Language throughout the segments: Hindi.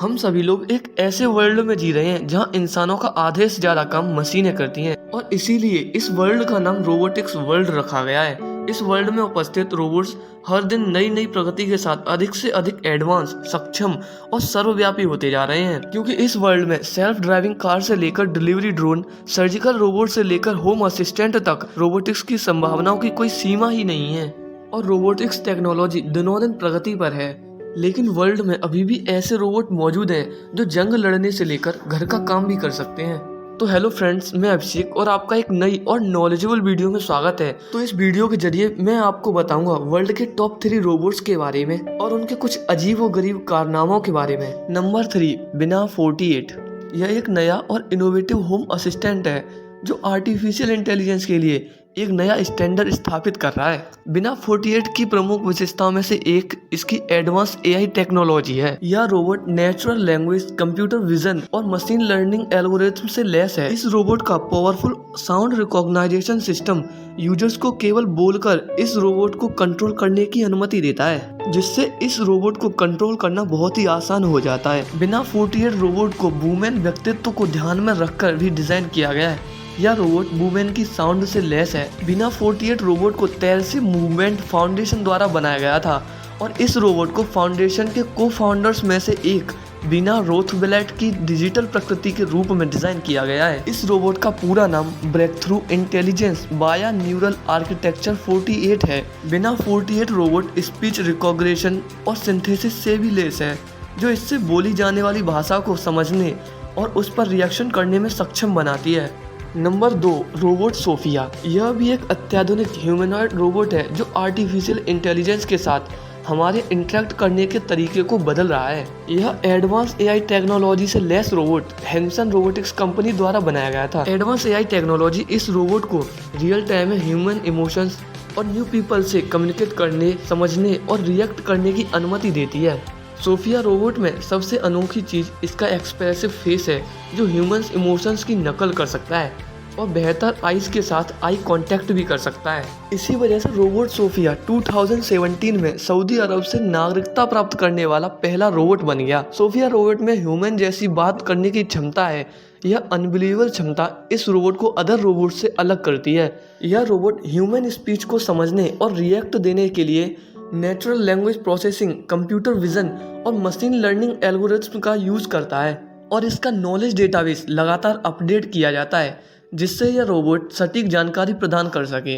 हम सभी लोग एक ऐसे वर्ल्ड में जी रहे हैं जहां इंसानों का आधे से ज्यादा काम मशीनें करती हैं और इसीलिए इस वर्ल्ड का नाम रोबोटिक्स वर्ल्ड रखा गया है। इस वर्ल्ड में उपस्थित रोबोट्स हर दिन नई नई प्रगति के साथ अधिक से अधिक एडवांस, सक्षम और सर्वव्यापी होते जा रहे हैं, क्योंकि इस वर्ल्ड में सेल्फ ड्राइविंग कार से लेकर डिलीवरी ड्रोन, सर्जिकल रोबोट से लेकर होम असिस्टेंट तक रोबोटिक्स की संभावनाओं की कोई सीमा ही नहीं है। और रोबोटिक्स टेक्नोलॉजी दिनों दिन प्रगति पर है, लेकिन वर्ल्ड में अभी भी ऐसे रोबोट मौजूद हैं जो जंग लड़ने से लेकर घर का काम भी कर सकते हैं। तो हेलो फ्रेंड्स, मैं अभिषेक और आपका एक नई और नॉलेजेबल वीडियो में स्वागत है। तो इस वीडियो के जरिए मैं आपको बताऊंगा वर्ल्ड के टॉप 3 रोबोट्स के बारे में और उनके कुछ अजीब व गरीब कारनामों के बारे में। नंबर 3, बिना 48। यह एक नया और इनोवेटिव होम असिस्टेंट है जो आर्टिफिशियल इंटेलिजेंस के लिए एक नया स्टैंडर्ड स्थापित कर रहा है। बिना 48 की प्रमुख विशेषताओं में से एक इसकी एडवांस एआई टेक्नोलॉजी है। यह robot natural language, computer vision और मशीन लर्निंग एल्गोरिथम से लैस है। इस रोबोट का powerful sound recognition system users को केवल बोलकर इस रोबोट को कंट्रोल करने की अनुमति देता है, जिससे इस रोबोट को कंट्रोल करना बहुत ही आसान हो जाता है। बिना 48 रोबोट को वुमेन व्यक्तित्व को ध्यान में रखकर भी डिजाइन किया गया है। यह रोबोट वुमेन की साउंड से लैस है। बिना 48 रोबोट को तेलसी मूवमेंट फाउंडेशन द्वारा बनाया गया था और इस रोबोट को फाउंडेशन के को फाउंडर्स में से एक बिना रोथब्लाट की डिजिटल प्रकृति के रूप में डिजाइन किया गया है। इस रोबोट का पूरा नाम ब्रेक थ्रू इंटेलिजेंस बाया न्यूरल आर्किटेक्चर 48 है। बिना 48 रोबोट स्पीच रिकॉग्निशन और सिंथेसिस से भी लैस है, जो इससे बोली जाने वाली भाषा को समझने और उस पर रिएक्शन करने में सक्षम बनाती है। Number 2, robot Sophia. यह भी एक अत्याधुनिक ह्यूमनॉइड रोबोट है जो आर्टिफिशियल इंटेलिजेंस के साथ हमारे इंटरेक्ट करने के तरीके को बदल रहा है। यह एडवांस एआई टेक्नोलॉजी से lace robot Henson robotics company द्वारा बनाया गया था। एडवांस एआई टेक्नोलॉजी इस रोबोट को रियल टाइम में ह्यूमन इमोशंस और न्यू पीपल से कम्युनिकेट करने, समझने और रिएक्ट करने की अनुमति देती है। सोफिया रोबोट में सबसे अनोखी चीज इसका एक्सप्रेसिव फेस है, जो ह्यूमंस इमोशंस की नकल कर सकता है और बेहतर आईज के साथ आई कांटेक्ट भी कर सकता है। इसी वजह से रोबोट सोफिया 2017 में सऊदी अरब से नागरिकता प्राप्त करने वाला पहला रोबोट बन गया। सोफिया रोबोट में ह्यूमन जैसी बात करने की क्षमता है। यह अनबिलीवेबल क्षमता इस रोबोट को अदर रोबोट से अलग करती है। यह रोबोट ह्यूमन स्पीच को समझने और रिएक्ट देने के लिए natural language processing, computer vision और मशीन लर्निंग एल्गोरिथम का यूज करता है और इसका नॉलेज डेटाबेस लगातार अपडेट किया जाता है, जिससे यह रोबोट सटीक जानकारी प्रदान कर सके।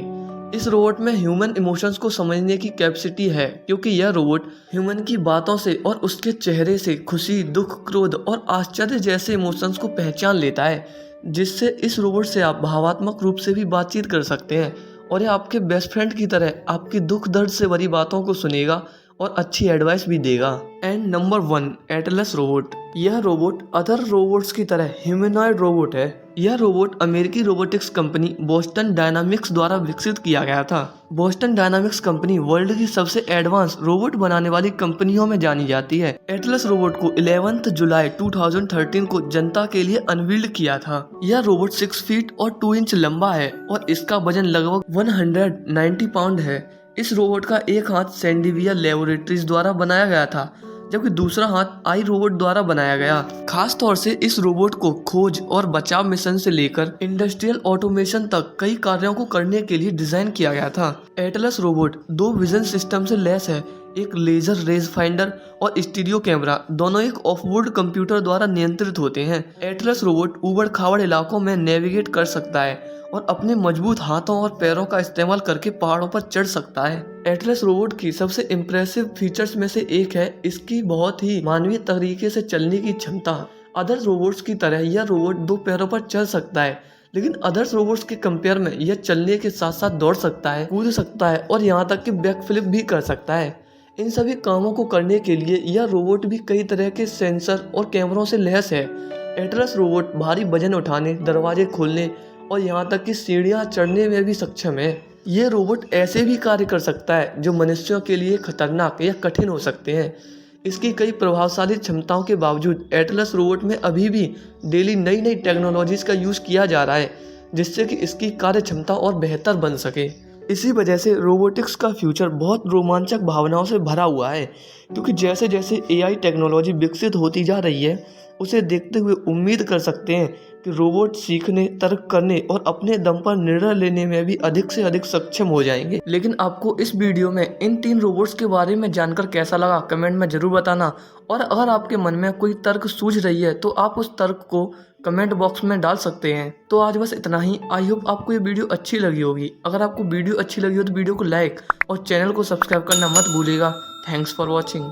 इस रोबोट में ह्यूमन इमोशंस को समझने की कैपेसिटी है, क्योंकि यह रोबोट ह्यूमन की बातों से और उसके चेहरे से खुशी, दुख, क्रोध और आश्चर्य जैसे इमोशंस को पहचान लेता है, जिससे इस रोबोट से आप भावात्मक रूप से भी बातचीत कर सकते हैं और यह आपके बेस्ट फ्रेंड की तरह आपकी दुख दर्द से भरी बातों को सुनेगा और अच्छी एडवाइस भी देगा। And number 1, Atlas robot. यह रोबोट अदर रोबोट्स की तरह ह्यूमनॉइड रोबोट है। यह रोबोट अमेरिकी रोबोटिक्स कंपनी बोस्टन डायनामिक्स द्वारा विकसित किया गया था। बोस्टन डायनामिक्स कंपनी वर्ल्ड की सबसे एडवांस रोबोट बनाने वाली कंपनियों में जानी जाती है। एटलस रोबोट को 11 जुलाई 2013 को जनता के लिए अनवील्ड किया था। यह रोबोट 6 फीट और 2 इंच लंबा है और इसका वजन लगभग 190 पाउंड है। इस रोबोट का एक हाथ सैंडिविया लेबोरेटरीज द्वारा बनाया गया था, जबकि दूसरा हाथ आई रोबोट द्वारा बनाया गया। खास तौर से इस रोबोट को खोज और बचाव मिशन से लेकर इंडस्ट्रियल ऑटोमेशन तक कई कार्यों को करने के लिए डिजाइन किया गया था। एटलस रोबोट 2 विजन सिस्टम से लैस है, एक लेजर रेज फाइंडर और स्टीरियो कैमरा, दोनों एक ऑफबोर्ड कंप्यूटर द्वारा नियंत्रित होते हैं। एटलस रोबोट ऊबड़ खाबड़ इलाकों में नेविगेट कर सकता है और अपने मजबूत हाथों और पैरों का इस्तेमाल करके पहाड़ों पर चढ़ सकता है। एटलस रोबोट की सबसे इम्प्रेसिव फीचर्स में से एक है इसकी बहुत ही मानवीय तरीके से चलने की क्षमता। अदर रोबोट्स की तरह यह रोबोट 2 पैरों पर चल सकता है, लेकिन अदर्स रोबोट्स के कंपेयर में यह चलने के साथ साथ दौड़ सकता है, कूद सकता है और यहाँ तक कि बैक फ्लिप भी कर सकता है। इन सभी कामों को करने के लिए यह रोबोट भी कई तरह के सेंसर और कैमरों से लैस है। एटलस रोबोट भारी वजन उठाने, दरवाजे खोलने और यहाँ तक कि सीढ़ियाँ चढ़ने में भी सक्षम है। ये रोबोट ऐसे भी कार्य कर सकता है जो मनुष्यों के लिए खतरनाक या कठिन हो सकते हैं। इसकी कई प्रभावशाली क्षमताओं के बावजूद एटलस रोबोट में अभी भी डेली नई नई टेक्नोलॉजीज का यूज़ किया जा रहा है, जिससे कि इसकी कार्य क्षमता और बेहतर बन सके। इसी वजह से रोबोटिक्स का फ्यूचर बहुत रोमांचक भावनाओं से भरा हुआ है, क्योंकि जैसे जैसे एआई टेक्नोलॉजी विकसित होती जा रही है, उसे देखते हुए उम्मीद कर सकते हैं कि रोबोट सीखने, तर्क करने और अपने दम पर निर्णय लेने में भी अधिक से अधिक सक्षम हो जाएंगे। लेकिन आपको इस वीडियो में इन 3 रोबोट्स के बारे में जानकर कैसा लगा, कमेंट में ज़रूर बताना। और अगर आपके मन में कोई तर्क सूझ रही है तो आप उस तर्क को कमेंट बॉक्स में डाल सकते हैं। तो आज बस इतना ही। आई होप आपको ये वीडियो अच्छी लगी होगी। अगर आपको वीडियो अच्छी लगी हो तो वीडियो को लाइक और चैनल को सब्सक्राइब करना मत भूलिएगा। Thanks for watching.